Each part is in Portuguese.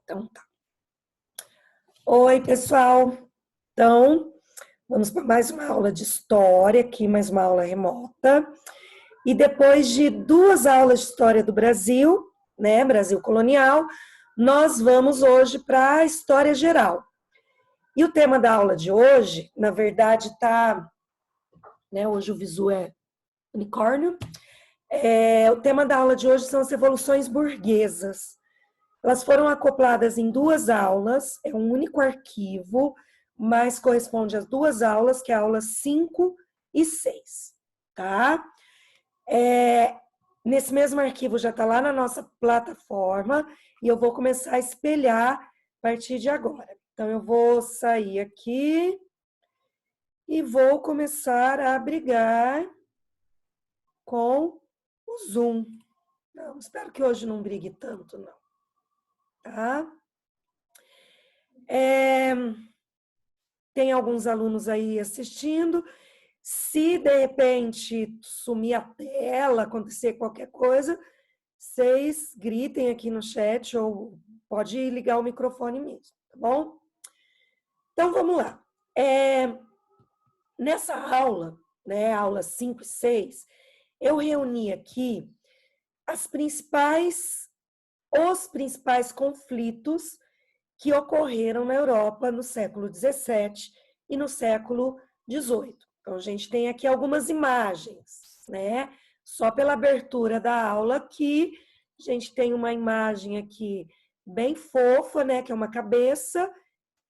Então tá. Oi, pessoal. Então, vamos para mais uma aula de história aqui, mais uma aula remota. E depois de 2 aulas de história do Brasil, né, Brasil colonial, nós vamos hoje para a história geral. E o tema da aula de hoje, na verdade, né, hoje o visu é unicórnio. O tema da aula de hoje são as revoluções burguesas. Elas foram acopladas em 2 aulas, é um único arquivo, mas corresponde às 2 aulas, que é a aula 5 e 6, tá? Nesse mesmo arquivo já está lá na nossa plataforma e eu vou começar a espelhar a partir de agora. Então, eu vou sair aqui e vou começar a brigar com o Zoom. Não, espero que hoje não brigue tanto, não. Tá? Tem alguns alunos aí assistindo. Se, de repente, sumir a tela, acontecer qualquer coisa, vocês gritem aqui no chat ou pode ligar o microfone mesmo, tá bom? Então, vamos lá. Nessa aula, né, aula 5 e 6, eu reuni aqui os principais conflitos que ocorreram na Europa no século XVII e no século XVIII. Então, a gente tem aqui algumas imagens, né? Só pela abertura da aula aqui, a gente tem uma imagem aqui bem fofa, né? Que é uma cabeça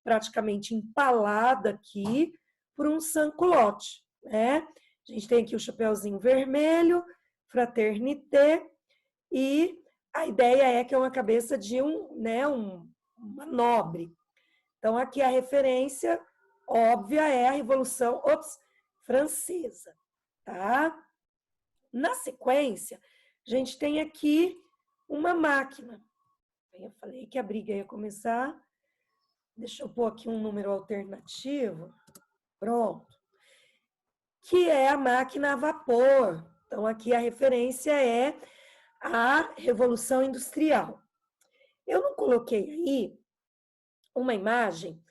praticamente empalada aqui por um sans-culotte, né? A gente tem aqui o chapeuzinho vermelho, fraternité, e a ideia é que é uma cabeça de uma nobre. Então, aqui a referência óbvia é a Revolução Francesa, tá? Na sequência, a gente tem aqui uma máquina. Eu falei que a briga ia começar. Deixa eu pôr aqui um número alternativo. Pronto. Que é a máquina a vapor. Então, aqui a referência é a Revolução Industrial. Eu não coloquei aí uma imagem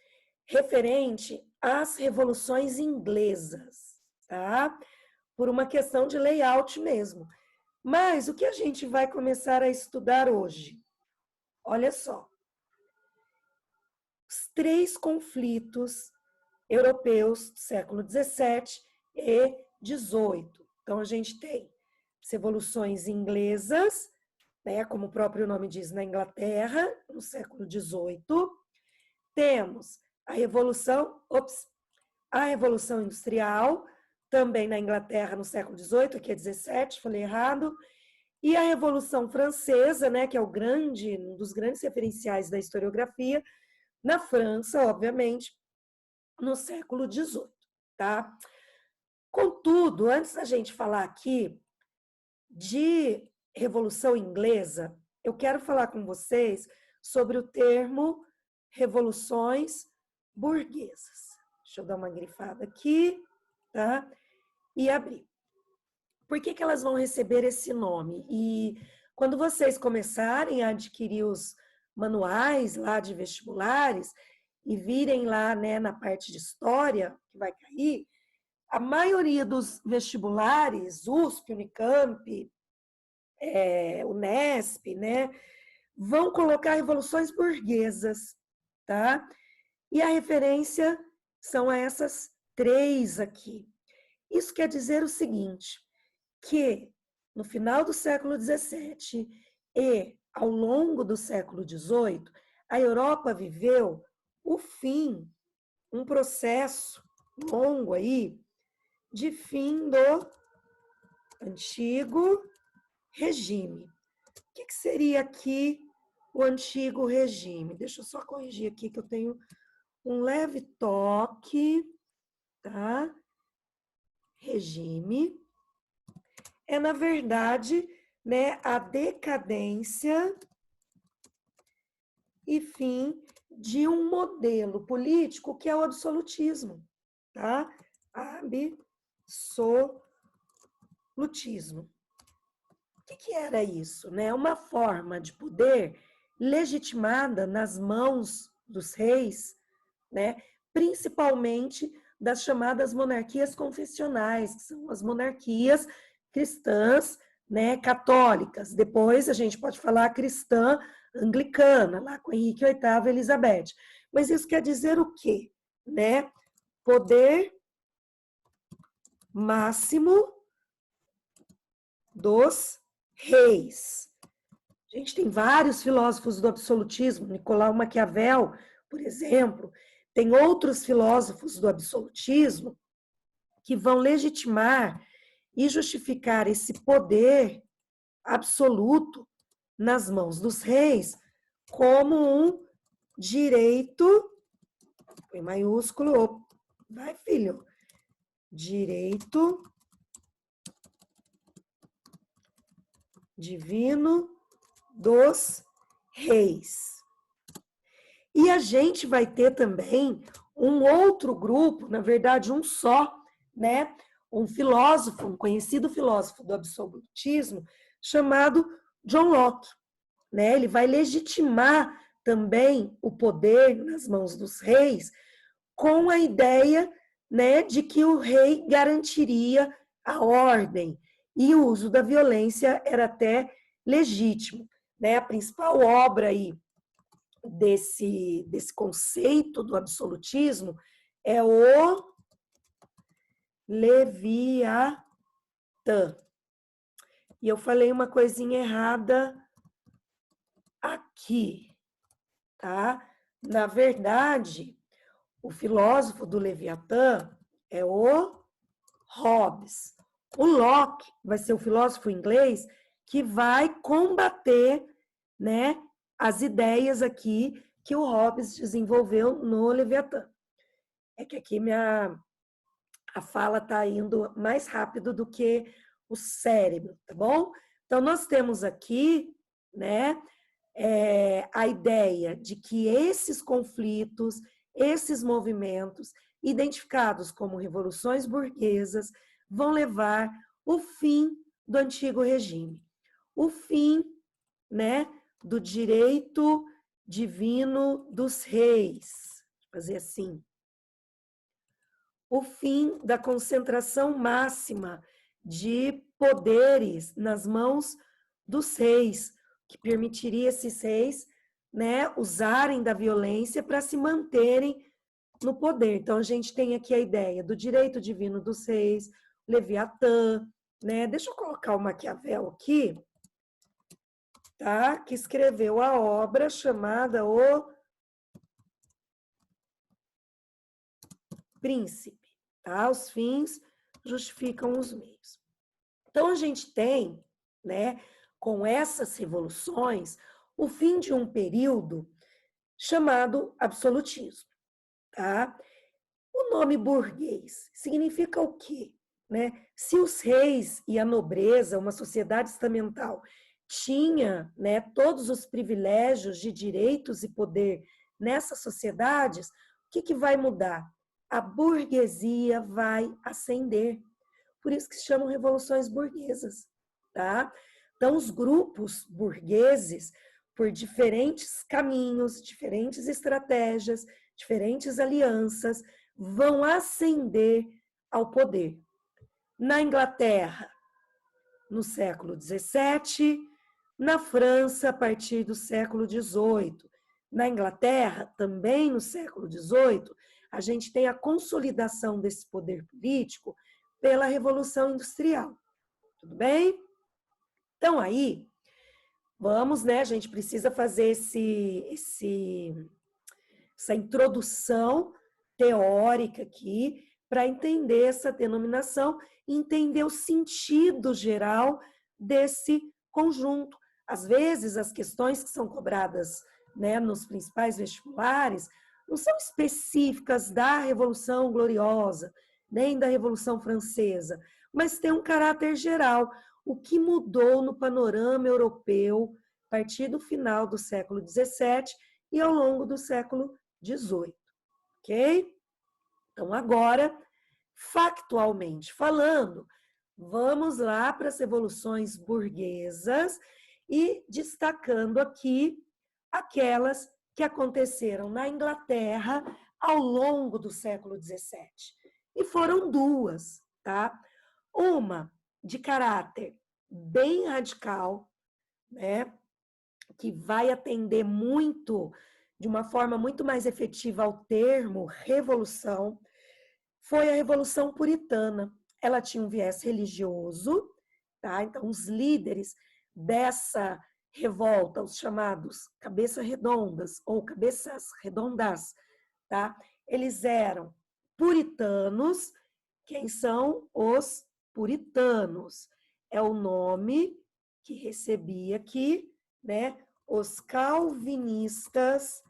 referente às revoluções inglesas, tá? Por uma questão de layout mesmo. Mas o que a gente vai começar a estudar hoje? Olha só. Os 3 conflitos europeus do século XVII e XVIII. Então, a gente tem as revoluções inglesas, né, como o próprio nome diz, na Inglaterra, no século XVIII. Temos a Revolução Industrial, também na Inglaterra, no século XVIII, aqui é 17, falei errado. E a Revolução Francesa, né, que é um dos grandes referenciais da historiografia, na França, obviamente, no século XVIII, tá? Contudo, antes da gente falar aqui de Revolução Inglesa, eu quero falar com vocês sobre o termo revoluções burguesas. Deixa eu dar uma grifada aqui, tá? E abrir. Por que elas vão receber esse nome? E quando vocês começarem a adquirir os manuais lá de vestibulares e virem lá, né, na parte de história, que vai cair, a maioria dos vestibulares, USP, Unicamp, Unesp, né, vão colocar revoluções burguesas, tá? E a referência são essas 3 aqui. Isso quer dizer o seguinte, que no final do século XVII e ao longo do século XVIII, a Europa viveu um processo longo aí, de fim do antigo regime. O que seria aqui o antigo regime? Deixa eu só corrigir aqui que eu tenho um leve toque, tá? Regime é, na verdade, né, a decadência e fim de um modelo político que é o absolutismo, tá? Absolutismo. O que era isso, né? Uma forma de poder legitimada nas mãos dos reis, né, principalmente das chamadas monarquias confessionais, que são as monarquias cristãs, né, católicas. Depois a gente pode falar cristã anglicana, lá com Henrique VIII e Elizabeth. Mas isso quer dizer o quê? Né? Poder máximo dos reis. A gente tem vários filósofos do absolutismo, Nicolau Maquiavel, por exemplo, tem outros filósofos do absolutismo que vão legitimar e justificar esse poder absoluto nas mãos dos reis como um direito, em maiúsculo, vai filho, direito divino dos reis. E a gente vai ter também um outro grupo, na verdade um só, né? Um filósofo, um conhecido filósofo do absolutismo, chamado John Locke, né? Ele vai legitimar também o poder nas mãos dos reis com a ideia, né, de que o rei garantiria a ordem e o uso da violência era até legítimo, né? A principal obra aí desse conceito do absolutismo é o Leviatã. E eu falei uma coisinha errada aqui, tá? Na verdade, o filósofo do Leviatã é o Hobbes. O Locke vai ser o filósofo inglês que vai combater, né, as ideias aqui que o Hobbes desenvolveu no Leviatã. É que aqui a fala está indo mais rápido do que o cérebro, tá bom? Então, nós temos aqui, né, a ideia de que esses conflitos, esses movimentos, identificados como revoluções burguesas, vão levar o fim do antigo regime, o fim, né, do direito divino dos reis, vou fazer assim, o fim da concentração máxima de poderes nas mãos dos reis, que permitiria esses reis, né, usarem da violência para se manterem no poder. Então, a gente tem aqui a ideia do direito divino dos reis, Leviatã, né? Deixa eu colocar o Maquiavel aqui, tá? Que escreveu a obra chamada O Príncipe, tá? Os fins justificam os meios. Então, a gente tem, né, com essas revoluções, o fim de um período chamado absolutismo, tá? O nome burguês significa o quê? Né? Se os reis e a nobreza, uma sociedade estamental, tinha, né, todos os privilégios de direitos e poder nessas sociedades, o que vai mudar? A burguesia vai ascender. Por isso que se chamam revoluções burguesas, tá? Então, os grupos burgueses, por diferentes caminhos, diferentes estratégias, diferentes alianças, vão ascender ao poder. Na Inglaterra, no século XVII, na França, a partir do século XVIII. Na Inglaterra, também no século XVIII, a gente tem a consolidação desse poder político pela Revolução Industrial. Tudo bem? Então, aí, vamos, né? A gente precisa fazer essa introdução teórica aqui para entender essa denominação e entender o sentido geral desse conjunto. Às vezes, as questões que são cobradas, né, nos principais vestibulares não são específicas da Revolução Gloriosa, nem da Revolução Francesa, mas tem um caráter geral. O que mudou no panorama europeu a partir do final do século XVII e ao longo do século XVIII, ok? Então, agora, factualmente falando, vamos lá para as revoluções burguesas e destacando aqui aquelas que aconteceram na Inglaterra ao longo do século XVII. E foram duas, tá? Uma de caráter bem radical, né? Que vai atender muito, de uma forma muito mais efetiva ao termo revolução, foi a Revolução Puritana. Ela tinha um viés religioso, tá? Então, os líderes dessa revolta, os chamados cabeças redondas ou cabeças redondas, tá? Eles eram puritanos. Quem são os puritanos? É o nome que recebia aqui, né? Os calvinistas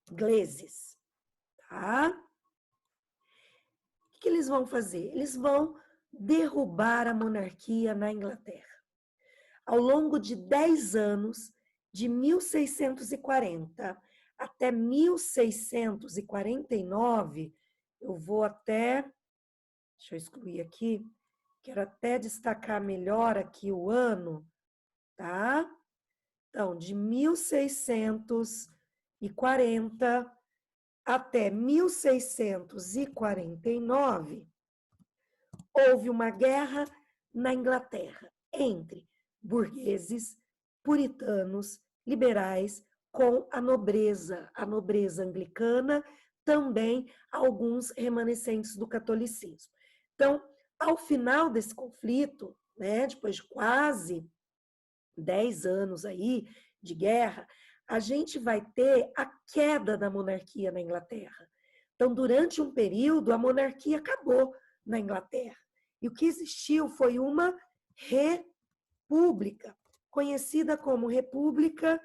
ingleses, tá? O que eles vão fazer? Eles vão derrubar a monarquia na Inglaterra. Ao longo de 10 anos, de 1640 até 1649, eu vou até, deixa eu excluir aqui, quero até destacar melhor aqui o ano, tá? Então, de 1640 até 1649, houve uma guerra na Inglaterra entre burgueses, puritanos, liberais, com a nobreza anglicana, também alguns remanescentes do catolicismo. Então, ao final desse conflito, né, depois de quase 10 anos aí de guerra, a gente vai ter a queda da monarquia na Inglaterra. Então, durante um período, a monarquia acabou na Inglaterra. E o que existiu foi uma república, conhecida como República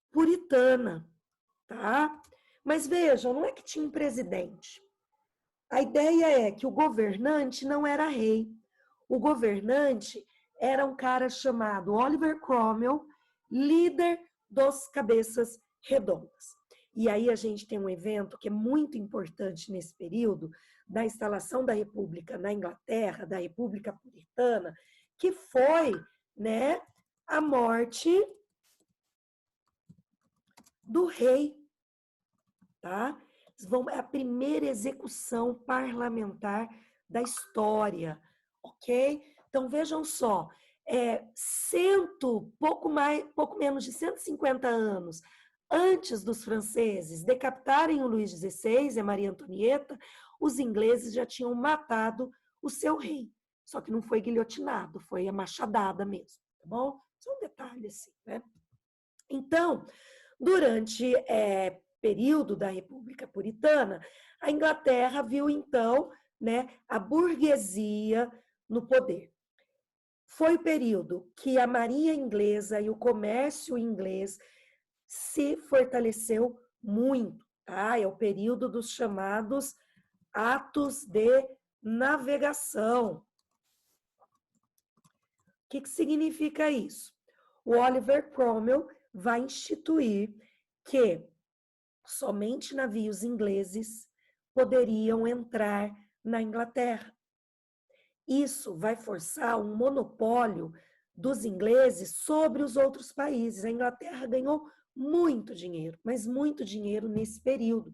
Puritana, tá? Mas vejam, não é que tinha um presidente. A ideia é que o governante não era rei. O governante era um cara chamado Oliver Cromwell, líder dos cabeças redondas. E aí a gente tem um evento que é muito importante nesse período, da instalação da República na Inglaterra, da República Puritana, que foi, né, a morte do rei, tá? É a primeira execução parlamentar da história, ok? Então vejam só, pouco menos de 150 anos antes dos franceses decapitarem o Luís XVI e a Maria Antonieta, os ingleses já tinham matado o seu rei. Só que não foi guilhotinado, foi a machadada mesmo, tá bom? Só um detalhe assim, né? Então, durante período da República Puritana, a Inglaterra viu então, né, a burguesia no poder. Foi o período que a marinha inglesa e o comércio inglês se fortaleceu muito, tá? É o período dos chamados atos de navegação. O que significa isso? O Oliver Cromwell vai instituir que somente navios ingleses poderiam entrar na Inglaterra. Isso vai forçar um monopólio dos ingleses sobre os outros países. A Inglaterra ganhou muito dinheiro, mas muito dinheiro nesse período,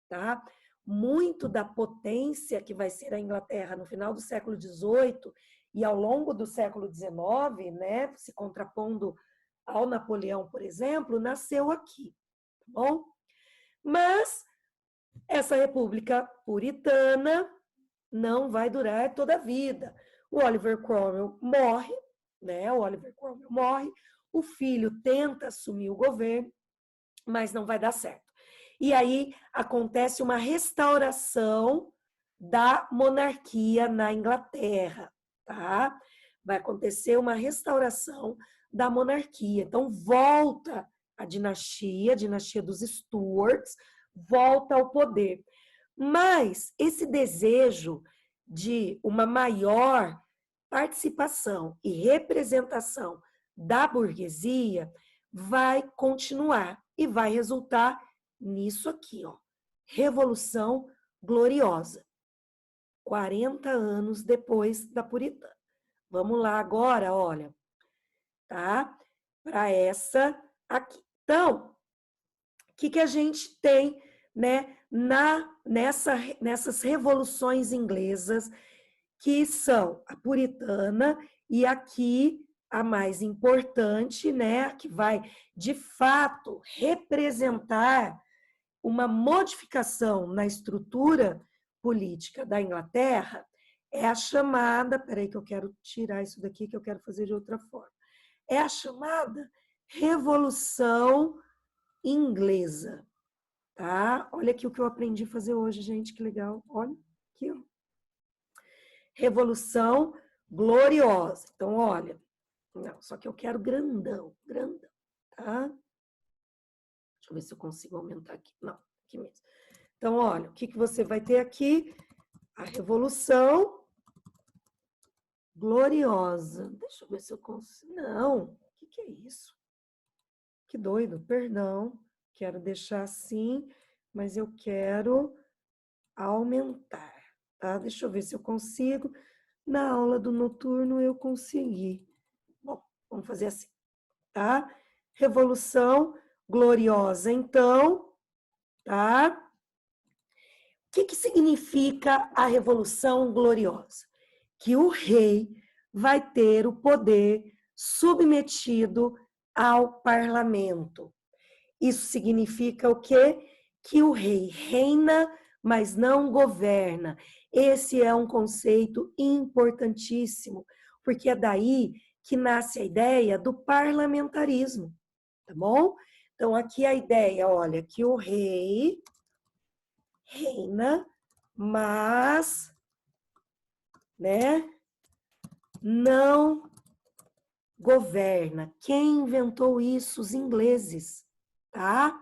tá? Muito da potência que vai ser a Inglaterra no final do século XVIII e ao longo do século XIX, né, se contrapondo ao Napoleão, por exemplo, nasceu aqui, tá bom? Mas essa república puritana não vai durar toda a vida. O Oliver Cromwell morre, né? O Oliver Cromwell morre, o filho tenta assumir o governo, mas não vai dar certo. E aí acontece uma restauração da monarquia na Inglaterra, tá? Vai acontecer uma restauração da monarquia. Então volta a dinastia dos Stuarts, volta ao poder. Mas esse desejo de uma maior participação e representação da burguesia vai continuar e vai resultar nisso aqui, ó, Revolução Gloriosa, 40 anos depois da Puritana. Vamos lá agora, olha, tá? para essa aqui. Então, o que a gente tem, né, nessas revoluções inglesas, que são a puritana e aqui a mais importante, né, que vai de fato representar uma modificação na estrutura política da Inglaterra, é a chamada, peraí que eu quero tirar isso daqui, que eu quero fazer de outra forma, é a chamada Revolução Inglesa, tá? Olha aqui o que eu aprendi a fazer hoje, gente, que legal. Olha aqui, ó. Revolução Gloriosa. Então, olha, não, só que eu quero grandão, grandão, tá? Deixa eu ver se eu consigo aumentar aqui. Não, aqui mesmo. Então, olha, o que você vai ter aqui? A Revolução Gloriosa. Deixa eu ver se eu consigo. Não, o que é isso? Que doido, perdão. Quero deixar assim, mas eu quero aumentar, tá? Deixa eu ver se eu consigo. Na aula do noturno eu consegui. Bom, vamos fazer assim, tá? Revolução Gloriosa, então, tá? O que significa a Revolução Gloriosa? Que o rei vai ter o poder submetido ao parlamento. Isso significa o quê? Que o rei reina, mas não governa. Esse é um conceito importantíssimo, porque é daí que nasce a ideia do parlamentarismo, tá bom? Então, aqui a ideia, olha, que o rei reina, mas, né, não governa. Quem inventou isso? Os ingleses, tá?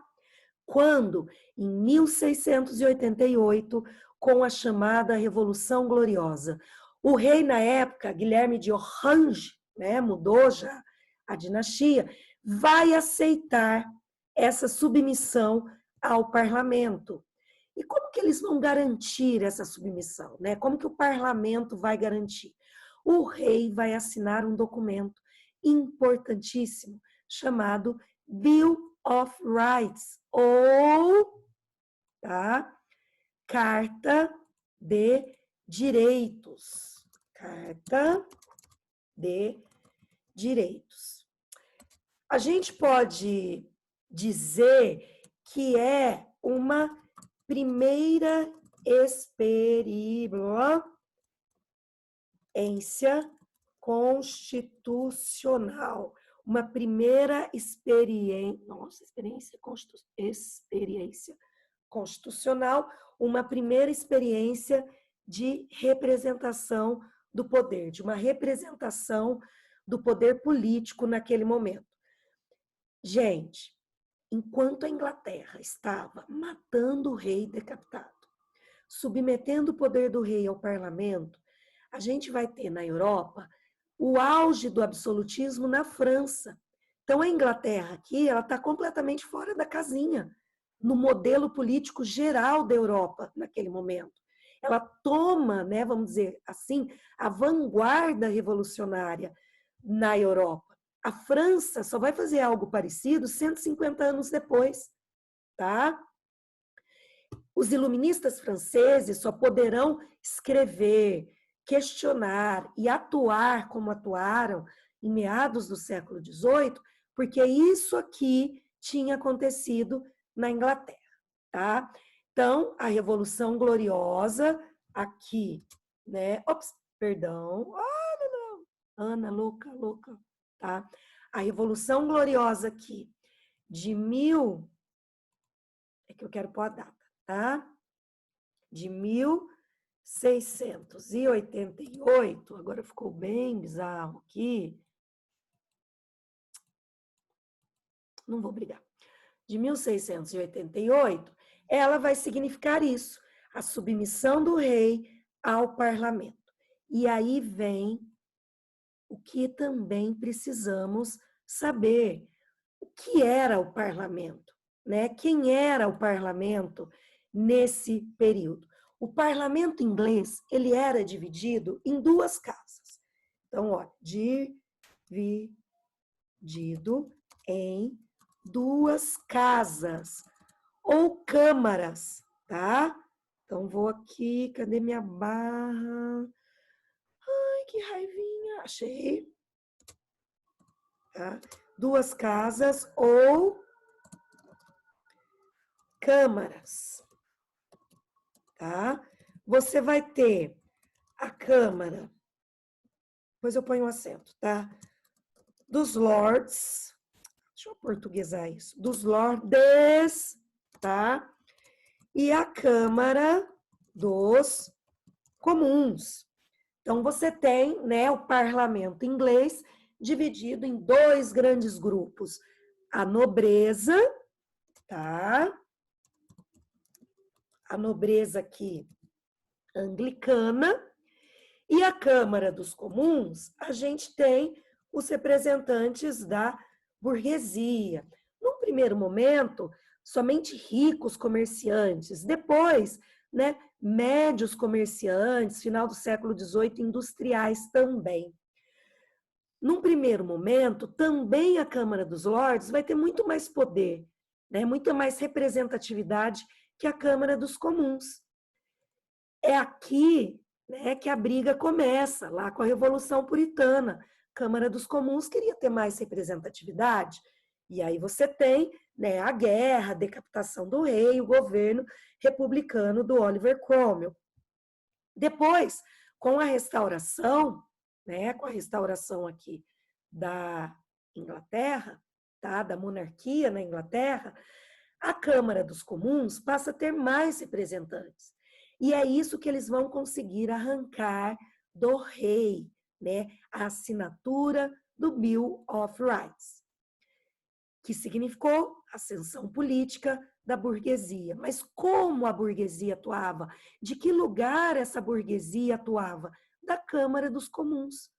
Quando, em 1688, com a chamada Revolução Gloriosa, o rei na época, Guilherme de Orange, né, mudou já a dinastia, vai aceitar essa submissão ao parlamento. E como que eles vão garantir essa submissão, né? Como que o parlamento vai garantir? O rei vai assinar um documento importantíssimo chamado Bill of Rights, ou, tá, Carta de Direitos. Carta de Direitos. A gente pode dizer que é uma primeira experiência constitucional. Uma primeira experiência constitucional, uma primeira experiência de representação do poder, de uma representação do poder político naquele momento. Gente, enquanto a Inglaterra estava matando o rei decapitado, submetendo o poder do rei ao parlamento, a gente vai ter na Europa o auge do absolutismo na França. Então, a Inglaterra aqui, ela está completamente fora da casinha no modelo político geral da Europa naquele momento. Ela toma, né, vamos dizer assim, a vanguarda revolucionária na Europa. A França só vai fazer algo parecido 150 anos depois, tá? Os iluministas franceses só poderão escrever, questionar e atuar como atuaram em meados do século XVIII, porque isso aqui tinha acontecido na Inglaterra, tá? Então, a Revolução Gloriosa, aqui, né? Ops, perdão. Ana, louca, tá? A Revolução Gloriosa aqui, de é que eu quero pôr a data, tá? De 1688, agora ficou bem bizarro aqui, não vou brigar, de 1688, ela vai significar isso, a submissão do rei ao parlamento. E aí vem o que também precisamos saber, o que era o parlamento, né? Quem era o parlamento nesse período? O parlamento inglês, ele era dividido em duas casas. Então, ó, dividido dividido em duas casas ou câmaras, tá? Então, vou aqui, cadê minha barra? Ai, que raivinha, achei. Tá? Duas casas ou câmaras, tá? Você vai ter a câmara, depois eu ponho um acento, tá? Dos lords, deixa eu portuguesar isso, dos lordes, tá? E a câmara dos comuns. Então, você tem, né, o parlamento inglês dividido em dois grandes grupos. A nobreza, tá? A nobreza aqui anglicana, e a Câmara dos Comuns, a gente tem os representantes da burguesia. Num primeiro momento, somente ricos comerciantes, depois, né, médios comerciantes, final do século XVIII, industriais também. Num primeiro momento, também a Câmara dos Lordes vai ter muito mais poder, né, muita mais representatividade que a Câmara dos Comuns. É aqui, né, que a briga começa, lá com a Revolução Puritana. A Câmara dos Comuns queria ter mais representatividade, e aí você tem, né, a guerra, a decapitação do rei, o governo republicano do Oliver Cromwell. Depois, com a restauração, né, com a restauração aqui da Inglaterra, tá, da monarquia na Inglaterra, a Câmara dos Comuns passa a ter mais representantes. E é isso que eles vão conseguir arrancar do rei, né, a assinatura do Bill of Rights, que significou ascensão política da burguesia. Mas como a burguesia atuava? De que lugar essa burguesia atuava? Da Câmara dos Comuns,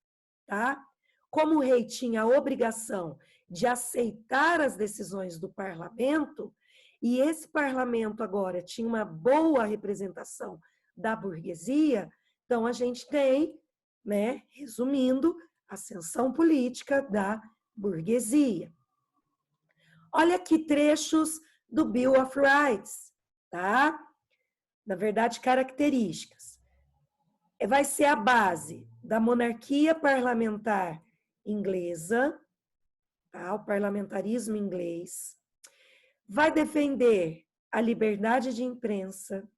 tá? Como o rei tinha a obrigação de aceitar as decisões do parlamento, e esse parlamento agora tinha uma boa representação da burguesia, então a gente tem, né, resumindo, ascensão política da burguesia. Olha aqui trechos do Bill of Rights, tá? Na verdade, características. Vai ser a base da monarquia parlamentar inglesa, tá? O parlamentarismo inglês. Vai defender a liberdade de imprensa,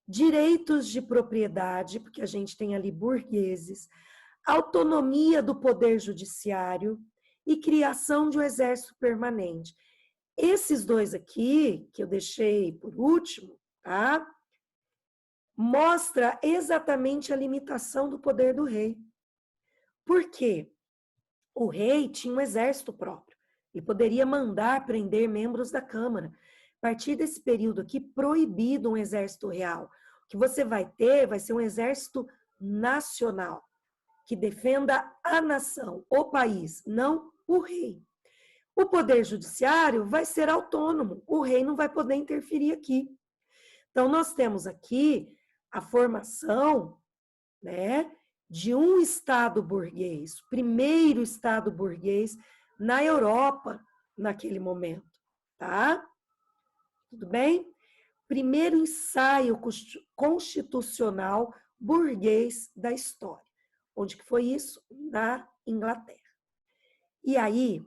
direitos de propriedade, porque a gente tem ali burgueses, autonomia do poder judiciário e criação de um exército permanente. Esses dois aqui, que eu deixei por último, tá? Mostra exatamente a limitação do poder do rei. Por quê? O rei tinha um exército próprio e poderia mandar prender membros da Câmara. A partir desse período aqui, proibido um exército real. O que você vai ter vai ser um exército nacional, que defenda a nação, o país, não o rei. O poder judiciário vai ser autônomo, o rei não vai poder interferir aqui. Então, nós temos aqui a formação, né, de um Estado burguês, o primeiro Estado burguês na Europa naquele momento, tá? Tudo bem? Primeiro ensaio constitucional burguês da história. Onde que foi isso? Na Inglaterra. E aí,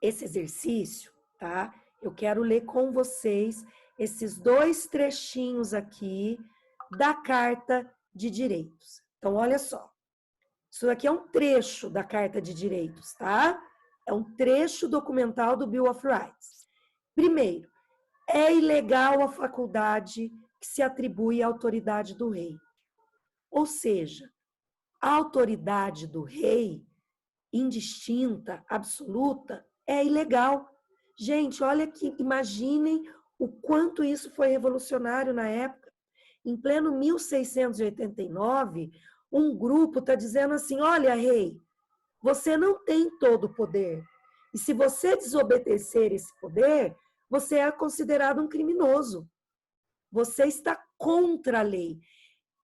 esse exercício, tá? Eu quero ler com vocês esses dois trechinhos aqui da Carta de Direitos. Então, olha só. Isso aqui é um trecho da Carta de Direitos, tá? É um trecho documental do Bill of Rights. Primeiro, é ilegal a faculdade que se atribui à autoridade do rei. Ou seja, a autoridade do rei, indistinta, absoluta, é ilegal. Gente, olha que, imaginem o quanto isso foi revolucionário na época. Em pleno 1689, um grupo está dizendo assim, olha, rei, você não tem todo o poder. E se você desobedecer esse poder, você é considerado um criminoso. Você está contra a lei.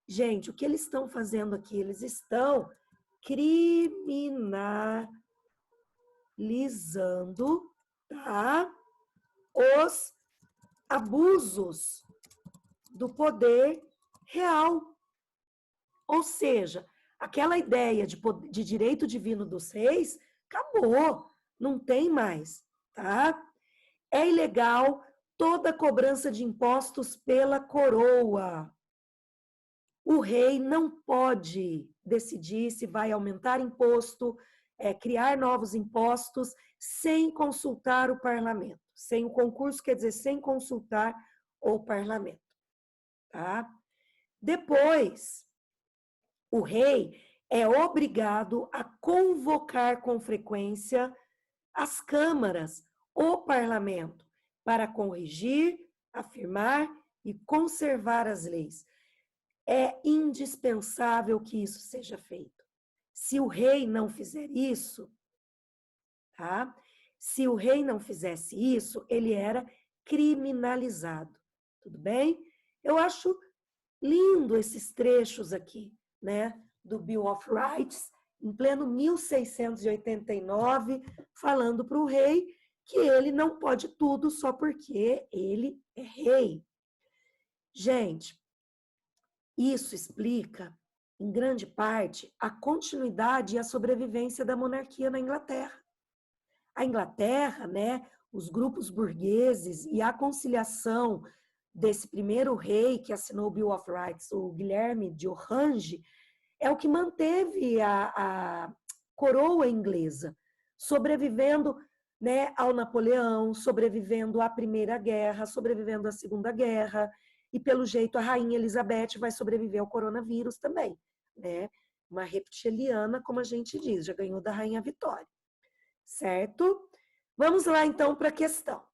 Gente, o que eles estão fazendo aqui? Eles estão criminalizando criminalizando, tá, os abusos do poder real. Ou seja, aquela ideia de direito divino dos reis acabou, não tem mais, tá? É ilegal toda cobrança de impostos pela coroa. O rei não pode decidir se vai aumentar imposto, criar novos impostos, sem consultar o parlamento. Sem o concurso, quer dizer, sem consultar o parlamento. Tá? Depois, o rei é obrigado a convocar com frequência as câmaras, o parlamento, para corrigir, afirmar e conservar as leis. É indispensável que isso seja feito. Se o rei não fizer isso, tá? Se o rei não fizesse isso, ele era criminalizado. Tudo bem? Eu acho lindo esses trechos aqui, né, do Bill of Rights, em pleno 1689, falando para o rei que ele não pode tudo só porque ele é rei. Gente, isso explica, em grande parte, a continuidade e a sobrevivência da monarquia na Inglaterra. A Inglaterra, né, os grupos burgueses e a conciliação desse primeiro rei que assinou o Bill of Rights, o Guilherme de Orange, é o que manteve a coroa inglesa, sobrevivendo, né, ao Napoleão, sobrevivendo à Primeira Guerra, sobrevivendo à Segunda Guerra, e pelo jeito a Rainha Elizabeth vai sobreviver ao coronavírus também, né? Uma reptiliana, como a gente diz, já ganhou da Rainha Vitória, certo? Vamos lá então para a questão.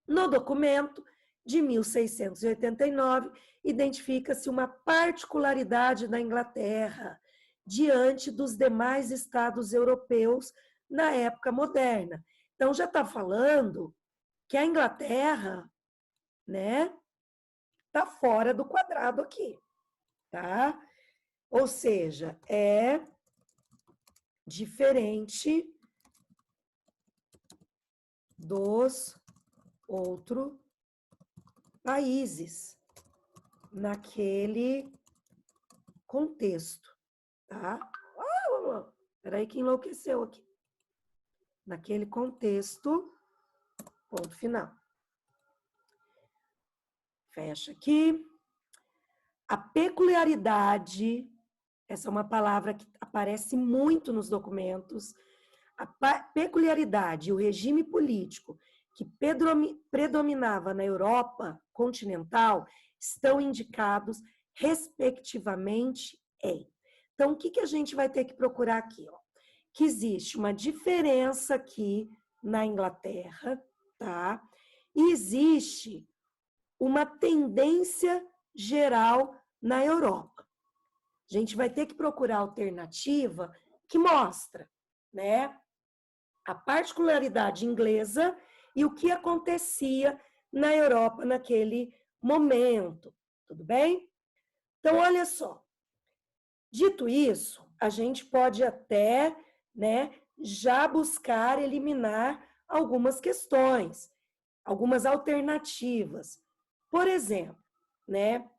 No documento de 1689, identifica-se uma particularidade da Inglaterra diante dos demais estados europeus na época moderna. Então, já está falando que a Inglaterra, né, está fora do quadrado aqui, tá? Ou seja, é diferente dos outros países naquele contexto, tá? Peraí que enlouqueceu aqui. Naquele contexto, ponto final. Fecha aqui. A peculiaridade, essa é uma palavra que aparece muito nos documentos, a peculiaridade e o regime político que predominava na Europa continental estão indicados respectivamente em. Então, o que a gente vai ter que procurar aqui? Ó? Que existe uma diferença aqui na Inglaterra, tá? E existe uma tendência geral na Europa. A gente vai ter que procurar alternativa que mostra, né, a particularidade inglesa e o que acontecia na Europa naquele momento, tudo bem? Então, olha só. Dito isso, a gente pode até, né, já buscar eliminar algumas questões, algumas alternativas. Por exemplo, né,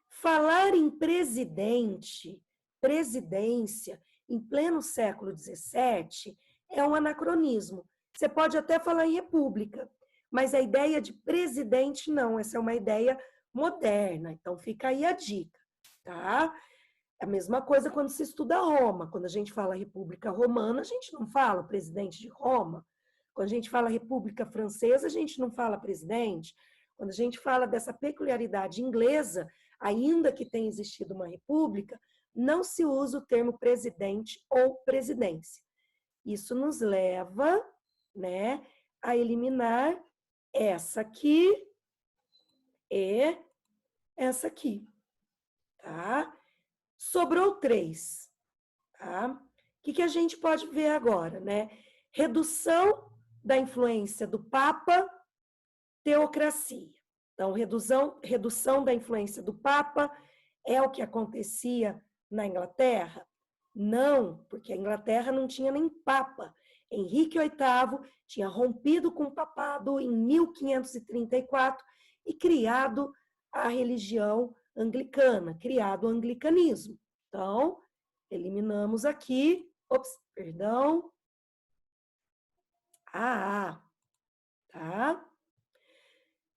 falar em presidência, em pleno século XVII, é um anacronismo. Você pode até falar em república, mas a ideia de presidente não, essa é uma ideia moderna. Então, fica aí a dica, tá? É a mesma coisa quando se estuda Roma. Quando a gente fala República Romana, a gente não fala presidente de Roma. Quando a gente fala República Francesa, a gente não fala presidente. Quando a gente fala dessa peculiaridade inglesa, ainda que tenha existido uma república, não se usa o termo presidente ou presidência. Isso nos leva, né, a eliminar essa aqui e essa aqui, tá? Sobrou 3, tá? O que a gente pode ver agora, né? Redução da influência do Papa, teocracia. Então, redução da influência do Papa é o que acontecia na Inglaterra? Não, porque a Inglaterra não tinha nem Papa. Henrique VIII tinha rompido com o papado em 1534 e criado a religião anglicana, criado o anglicanismo. Então, eliminamos aqui, perdão, a A, tá?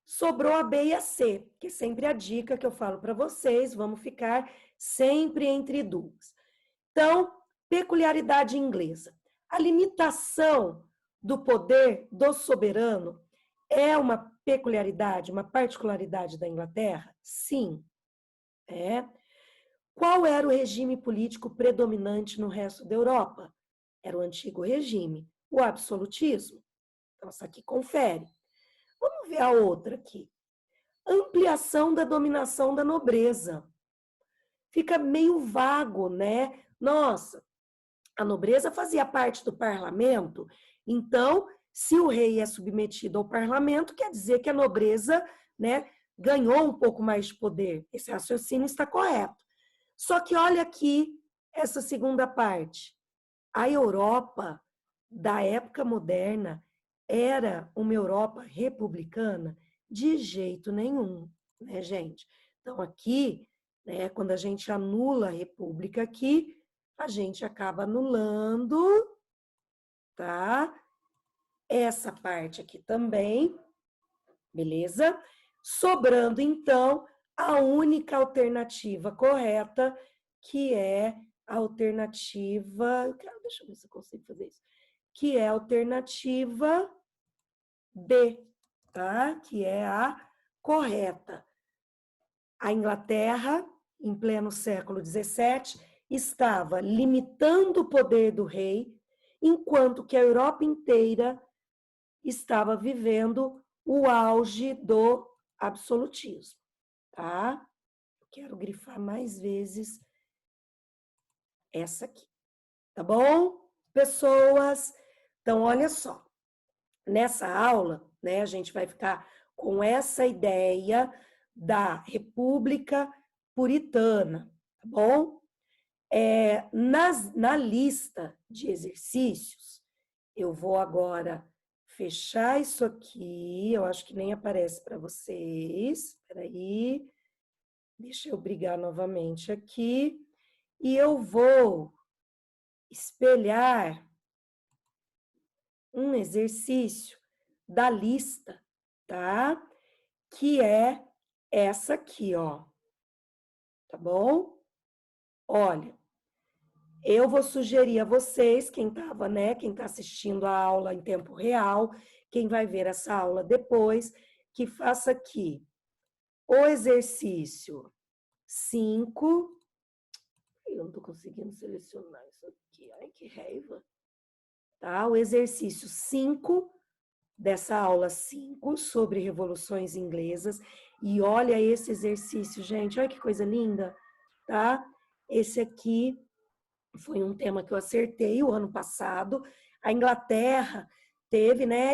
Sobrou a B e a C, que é sempre a dica que eu falo para vocês, vamos ficar sempre entre duas. Então, peculiaridade inglesa. A limitação do poder do soberano é uma peculiaridade, uma particularidade da Inglaterra? Sim. Qual era o regime político predominante no resto da Europa? Era o antigo regime, o absolutismo. Então, essa aqui confere. Vamos ver a outra aqui. Ampliação da dominação da nobreza. Fica meio vago, né? Nossa, a nobreza fazia parte do parlamento, então, se o rei é submetido ao parlamento, quer dizer que a nobreza, né, ganhou um pouco mais de poder. Esse raciocínio está correto. Só que olha aqui essa segunda parte. A Europa da época moderna era uma Europa republicana? De jeito nenhum, né, gente? Então, aqui, né, quando a gente anula a república aqui, a gente acaba anulando, tá? Essa parte aqui também, beleza? Sobrando, então, a única alternativa correta, que é a alternativa... Deixa eu ver se eu consigo fazer isso. Que é a alternativa B, tá? Que é a correta. A Inglaterra, em pleno século XVII, estava limitando o poder do rei, enquanto que a Europa inteira estava vivendo o auge do absolutismo, tá? Eu quero grifar mais vezes essa aqui, tá bom? Pessoas, então olha só, nessa aula, né, a gente vai ficar com essa ideia da República Puritana, tá bom? Na lista de exercícios, eu vou agora fechar isso aqui, eu acho que nem aparece para vocês, peraí, deixa eu brigar novamente aqui, e eu vou espelhar um exercício da lista, tá? Que é essa aqui, ó. Tá bom? Olha, eu vou sugerir a vocês, quem estava, né, quem está assistindo a aula em tempo real, quem vai ver essa aula depois, que faça aqui o exercício 5. Eu não estou conseguindo selecionar isso aqui. Ai, que raiva. Tá? O exercício 5 dessa aula 5 sobre revoluções inglesas. E olha esse exercício, gente. Olha que coisa linda, tá? Esse aqui foi um tema que eu acertei o ano passado. A Inglaterra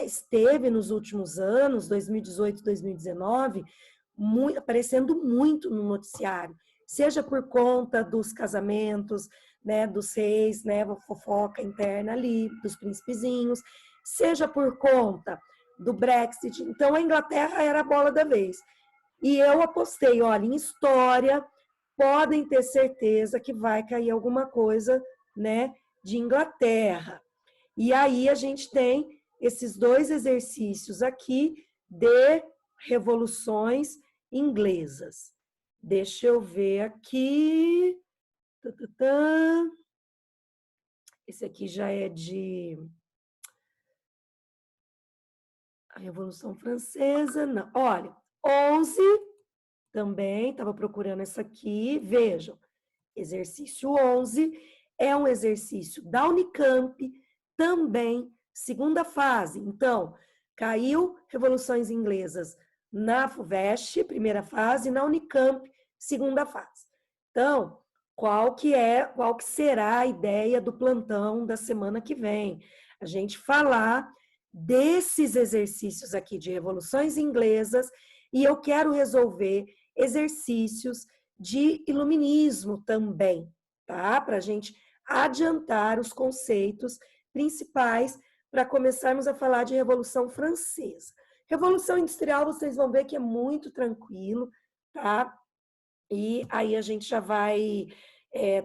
esteve nos últimos anos, 2018, 2019, aparecendo muito no noticiário, seja por conta dos casamentos, né, dos reis, né, fofoca interna ali, dos príncipezinhos, seja por conta do Brexit. Então, a Inglaterra era a bola da vez. E eu apostei, olha, em história, podem ter certeza que vai cair alguma coisa, né, de Inglaterra. E aí a gente tem esses dois exercícios aqui de revoluções inglesas. Deixa eu ver aqui. Esse aqui já é de a Revolução Francesa. Não, olha, 11 também, estava procurando essa aqui. Vejam, exercício 11 é um exercício da Unicamp, também segunda fase. Então, caiu Revoluções Inglesas na FUVEST, primeira fase, na Unicamp, segunda fase. Então, qual que será a ideia do plantão da semana que vem? A gente falar desses exercícios aqui de revoluções inglesas, e eu quero resolver exercícios de iluminismo também, tá? Para a gente adiantar os conceitos principais para começarmos a falar de Revolução Francesa. Revolução Industrial, vocês vão ver que é muito tranquilo, tá? E aí a gente já vai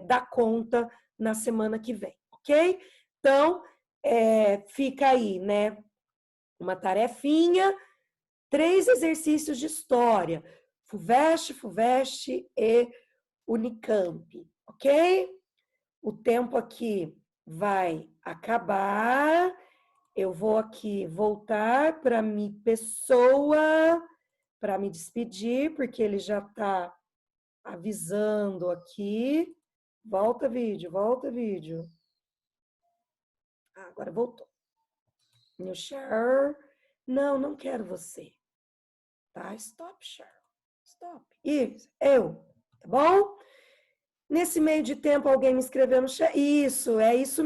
dar conta na semana que vem, ok? Então, fica aí, né? Uma tarefinha, 3 exercícios de história, FUVEST e Unicamp, ok? O tempo aqui vai acabar. Eu vou aqui voltar para minha pessoa, para me despedir, porque ele já está avisando aqui. Volta vídeo, volta vídeo. Agora voltou. New share. Não, não quero você. Tá? Stop share. Stop. Isso, eu. Tá bom? Nesse meio de tempo, alguém me escreveu no chat. Isso, é isso